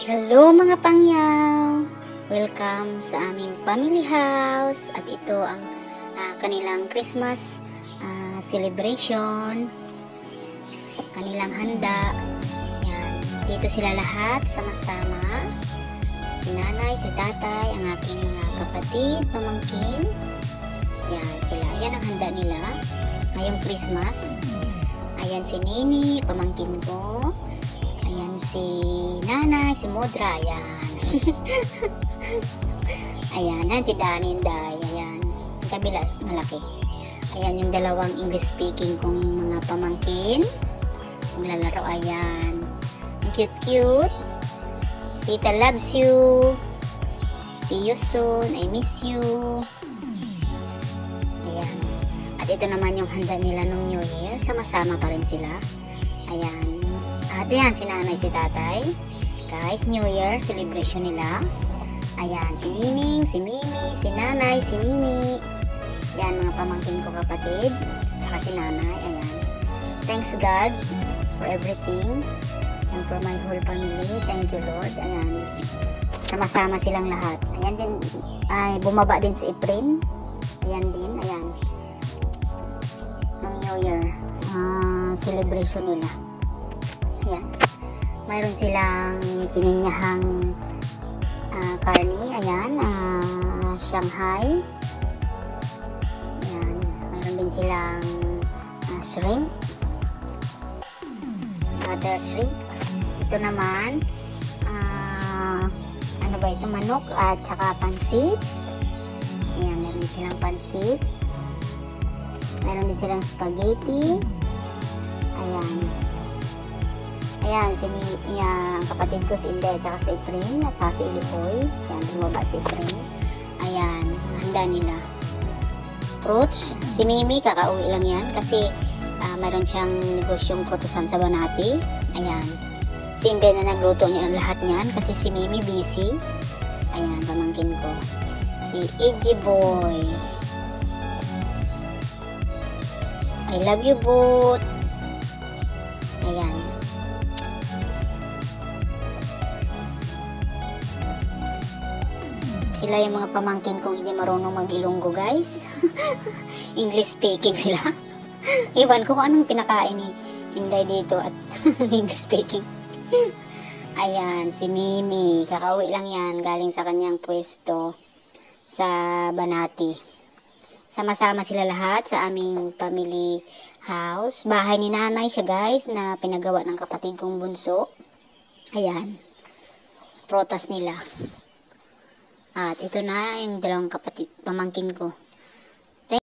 Hello mga pangyaw! Welcome sa aming family house at ito ang kanilang Christmas celebration, kanilang handa. Yan. Dito sila lahat sama-sama, si nanay, si tatay, ang aking kapatid, pamangkin. Yan sila, yan ang handa nila ngayong Christmas. Ayan si Nini, pamangkin ko. Ayan si nanay, si Modra, ayan. Ayan, Auntie Daninday, ayan. Kabila, malaki. Ayan yung dalawang English speaking kong mga pamangkin. Maglalaro, ayan. Ang cute-cute. Tita loves you. See you soon. I miss you. Ayan. At ito naman yung handa nila nung New Year. Sama-sama pa rin sila. Ayan. At yan, si nanay, si tatay. Guys, New Year celebration nila. Ayan, si Nining, si Mimi, si nanay, si Nini. Yan, mga pamangkin ko kapatid. Saka si nanay, ayan. Thanks God for everything. And for my whole family. Thank you Lord. Ayan. Sama-sama silang lahat. Ayan din, ay bumaba din si April. Ayan din, ayan. Ng New Year celebration nila. Ayan. Mayroon silang pininyahang karni. Ayan. Shanghai. Ayan. Mayroon din silang shrimp. Butter shrimp. Ito naman ano ba ito? Manok at saka pansit. Ayan. Mayroon din silang pansit. Mayroon din silang spaghetti. Ayan. Ayan, kapatid ko si Inday at saka si Efren at saka si Ilipoy. Ayan, bumaba si Efren. Ayan, handa nila. Fruits. Si Mimi, kakauwi lang yan kasi mayroon siyang negosyong prutusan sa Banati. Ayan. Si Inday na nagluto niya ang lahat niyan kasi si Mimi busy. Ayan, pamangkin ko. Si Edgy Boy. I love you, Boot. Ayan. Sila yung mga pamangkin kong hindi marunong mag-Ilonggo, guys. English speaking sila. Iwan ko kung anong pinakain ni Inday dito at English speaking. Ayan, si Mimi. Kakauwi lang yan. Galing sa kanyang pwesto sa Banati. Sama-sama sila lahat sa aming family house. Bahay ni nanay siya, guys, na pinagawa ng kapatid kong bunso. Ayan. Protas nila. At ito na yung dalawang kapatid, pamangkin ko.